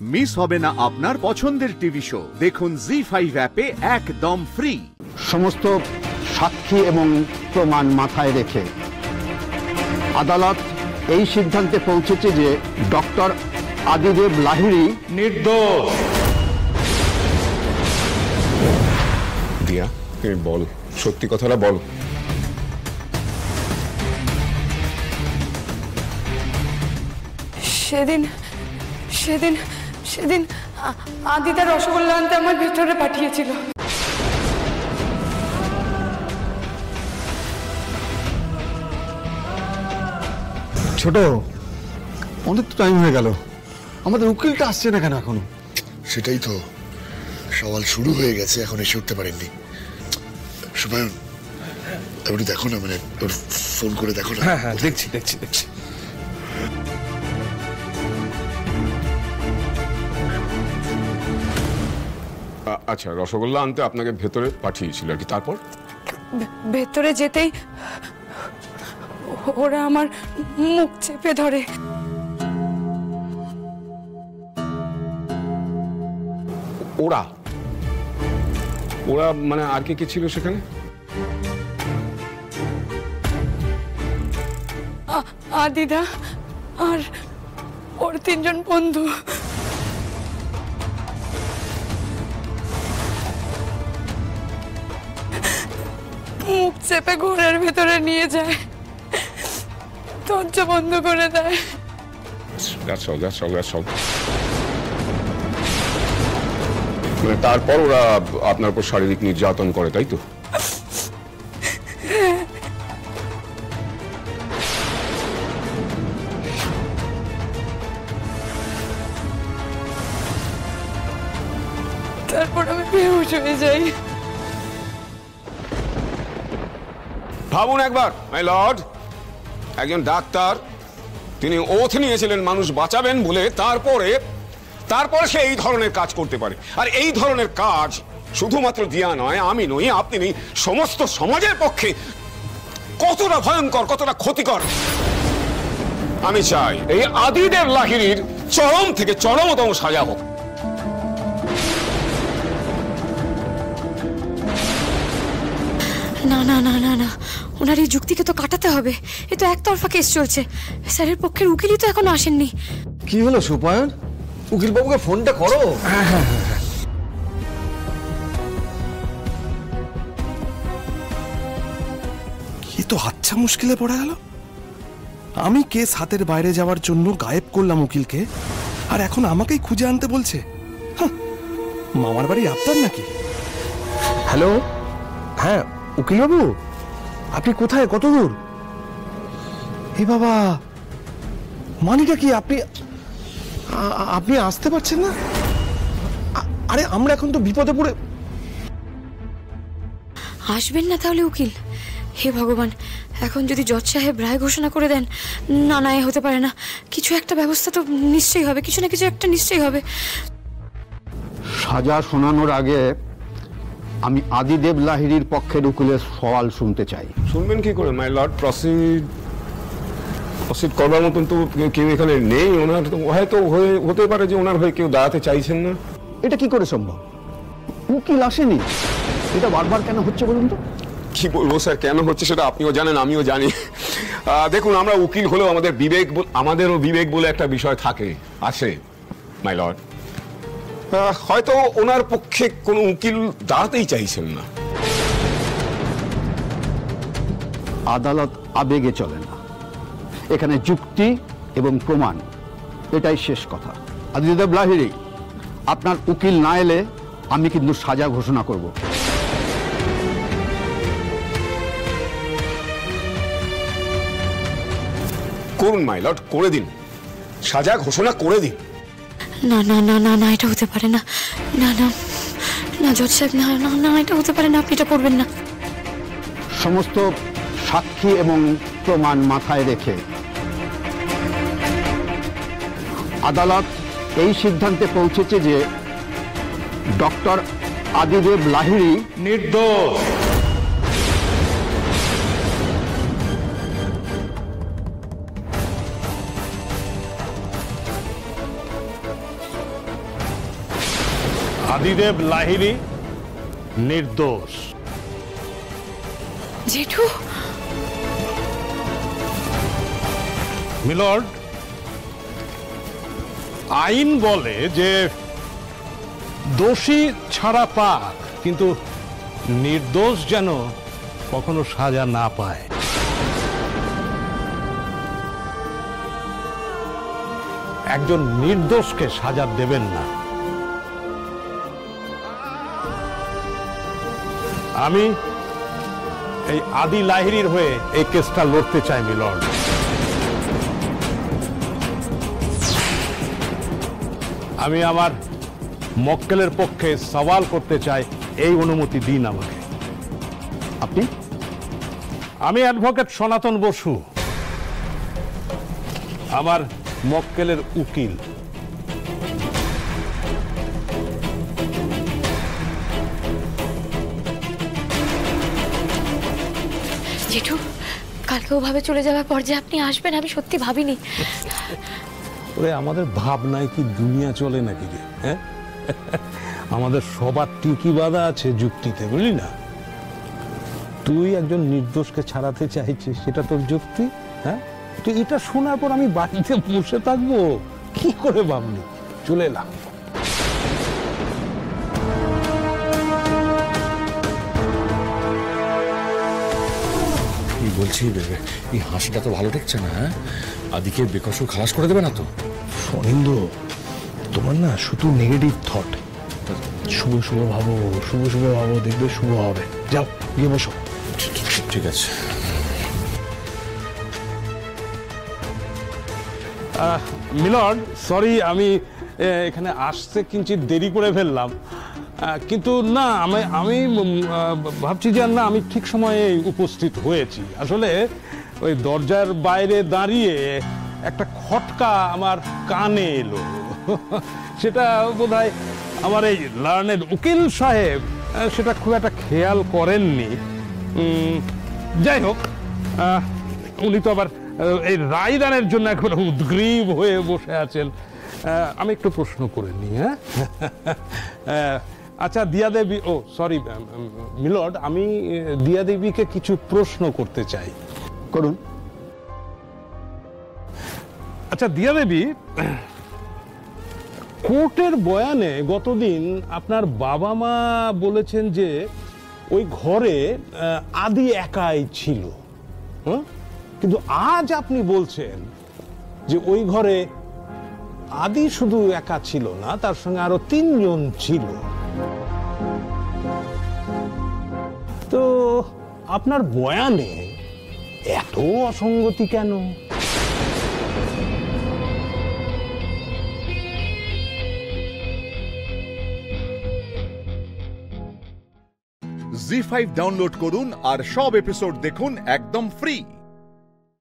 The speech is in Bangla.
মিস হবে না আপনার পছন্দের টিভি শো। দেখুন জি5 অ্যাপে একদম ফ্রি। সমস্ত সাক্ষী এবং প্রমাণ মাথায় রেখে আদালত এই সিদ্ধান্তে পৌঁছেছে যে ডক্টর আদিদেব লাহিড়ী নির্দোষ। দিয়া, তুমি বল, সত্যি কথাটা বল। সেদিন সেদিন সেদিন আদিতা রসগোল্লা আনতে আমার ভেতরে পাঠিয়েছিল। ছোট, অনেক টাইম হয়ে গেল, আমাদের উকিলটা আসছে না কেন এখনো? সেটাই তো, সওয়াল শুরু হয়ে গেছে, এখন এসে উঠতে পারেননি। সুপায়ন, একটু দেখো না, মানে ওর ফোন করে দেখো না। হ্যাঁ হ্যাঁ, দেখছি দেখছি দেখছি। আচ্ছা, রসগোল্লা আনতে আপনাকে ভেতরে পাঠিয়েছিল আর কি, তারপর? ভেতরে যেতেই ওরা আমার মুখ চেপে ধরে। ওরা ওরা মানে আর কে কে ছিল সেখানে? আদিদা আর ওর তিনজন বন্ধু। মুখ চেপে ঘোড়ার ভেতরে নিয়ে যায়, দরজা বন্ধ করে দেয়। মানে তারপর ওরা আপনার উপর শারীরিক নির্যাতন করে, তাই তো? তারপর আমি বেহুশ হয়ে যাই। ভাবুন একবার, মাই লর্ড, একজন ডাক্তার, তিনি ওথ নিয়েছিলেন মানুষ বাঁচাবেন বলে, তারপরে সে এই ধরনের কাজ করতে পারে। আর এই ধরনের কাজ শুধুমাত্র দিয়া নয়, আমি নই, আপনি নেই, সমস্ত সমাজের পক্ষে কতটা ভয়ঙ্কর, কতটা ক্ষতিকর। আমি চাই এই আদিদেব লাহিড়ীর চরম থেকে চরমতম সাজা হোক। না না না না না, ওনার এই যুক্তিকে তো কাটাতে হবে। এ তো একতরফা কেস চলছে, স্যারের পক্ষের উকিলই তো এখনো আসেননি। কি হলো সুপায়ন, উকিল বাবুকে ফোনটা করো। কি তো আচ্ছা মুশকিলে পড়ে গেল। আমি কেস হাতের বাইরে যাওয়ার জন্য গায়েব করলাম উকিলকে, আর এখন আমাকেই খুঁজে আনতে বলছে। মামার বাড়ি আপনার নাকি? হ্যালো, হ্যাঁ উকিল বাবু, আপনি কোথায়, কত দূর? এ বাবা, মানিটা কি? আপনি আসতে পারছেন না? আরে আমরা এখন তো বিপদে পড়ে। আসবেন না তাহলে উকিল? হে ভগবান, এখন যদি জজ সাহেব রায় ঘোষণা করে দেন, না না, এ হতে পারে না। কিছু একটা ব্যবস্থা তো নিশ্চয়ই হবে, কিছু না কিছু একটা নিশ্চয়ই হবে। সাজা শোনানোর আগে আমি আদিদেব লাহিড়ীর পক্ষের উকিলের সওয়াল শুনতে চাই। শুনবেন কি করে মাই লর্ড? প্রসিড করবার মতন তো কেউ এখানে নেই। ওনার হয়তো হতে পারে যে ওনার হয়ে কেউ দাঁড়াতে চাইছেন না। এটা কি করে সম্ভব? উকিল আসেনি, এটা বারবার কেন হচ্ছে বলুন তো? কি বলবো স্যার, কেন হচ্ছে সেটা আপনিও জানেন, আমিও জানি। দেখুন, আমরা উকিল হলেও আমাদেরও বিবেক বলে একটা বিষয় থাকে, আছে মাই লর্ড। হয়তো ওনার পক্ষে কোনো উকিল দাঁড়াতেই চাইছেন না। আদালত আবেগে চলে না, এখানে যুক্তি এবং প্রমাণ, এটাই শেষ কথা। আদিদেব লাহিড়ী, আপনার উকিল না এলে আমি কিন্তু সাজা ঘোষণা করব। করুন মাই লর্ড, করে দিন, সাজা ঘোষণা করে দিন। না না না না না, এটা হতে পারে না। না না না জজ সাহেব, না না না, এটা হতে পারে না, আপনি এটা করবেন না। সমস্ত সাক্ষী এবং প্রমাণ মাথায় রেখে আদালত এই সিদ্ধান্তে পৌঁছেছে যে ডক্টর আদিদেব লাহিড়ী নির্দোষ। আদিদেব লাহিড়ী নির্দোষ। জেঠু, মিলর্ড, আইন বলে যে দোষী ছাড়া পাক, কিন্তু নির্দোষ যেন কখনো সাজা না পায়। একজন নির্দোষকে সাজা দেবেন না। আমি এই আদি লাহিড়ীর হয়ে এই কেসটা লড়তে চাই মিলর্ড। আমি আমার মক্কেলের পক্ষে সওয়াল করতে চাই, এই অনুমতি দিন আমাকে। আপনি? আমি অ্যাডভোকেট সনাতন বসু, আমার মক্কেলের উকিল। জেঠু, কালকে ওভাবে চলে যাওয়ার পর যে আপনি আসবেন আমি সত্যি ভাবিনি। ওরে, আমাদের ভাবনায় কি দুনিয়া চলে নাকি রে? হ্যাঁ, আমাদের সবার টিকি বাঁধা আছে যুক্তিতে, বুঝলি না? তুই একজন নির্দোষকে ছাড়াতে চাইছিস, সেটা তোর যুক্তি? হ্যাঁ, তুই এটা শোনার পর আমি বাড়িতে বসে থাকবো? কি করে ভাবলি? চলে এলাম। কি বলছি, এই হাসিটা তো ভালো ঠেকছে না। হ্যাঁ, আদিকে বেকসুর খালাস করে দেবে না তো? ফণীন্দ্র, তোমার না শুধু নেগেটিভ থট। শুভ শুভ ভাবো, শুভ শুভ ভাবো, দেখবে শুভ হবে। যাও গিয়ে বসো। ঠিক আছে। মিলর্ড, সরি, আমি এখানে আসতে কিঞ্চিত দেরি করে ফেললাম, কিন্তু না, আমি ভাবছি যে না, আমি ঠিক সময়ে উপস্থিত হয়েছি। আসলে ওই দরজার বাইরে দাঁড়িয়ে একটা খটকা আমার কানে এলো। সেটা বোধহয় আমার এই লার্নেড উকিল সাহেব সেটা খুব একটা খেয়াল করেননি। যাই হোক, উনি তো আবার এই রায়দানের জন্য একেবারে উদ্গ্রীব হয়ে বসে আছেন। আমি একটু প্রশ্ন করে নিই। হ্যাঁ, আচ্ছা, দিয়া দেবী, ও সরি মিলর্ড, আমি দিয়া দেবীকে কিছু প্রশ্ন করতে চাই। করুন। আচ্ছা দিয়া দেবী, কোর্টের বয়ানে গতদিন আপনার বাবা মা বলেছেন যে ওই ঘরে আদি একাই ছিল, কিন্তু আজ আপনি বলছেন যে ওই ঘরে আদি শুধু একা ছিল না, তার সঙ্গে আরো 3 জন ছিল। তো আপনার বয়ানে এত অসঙ্গতি কেন? জি5 ডাউনলোড করুন আর সব এপিসোড দেখুন একদম ফ্রি।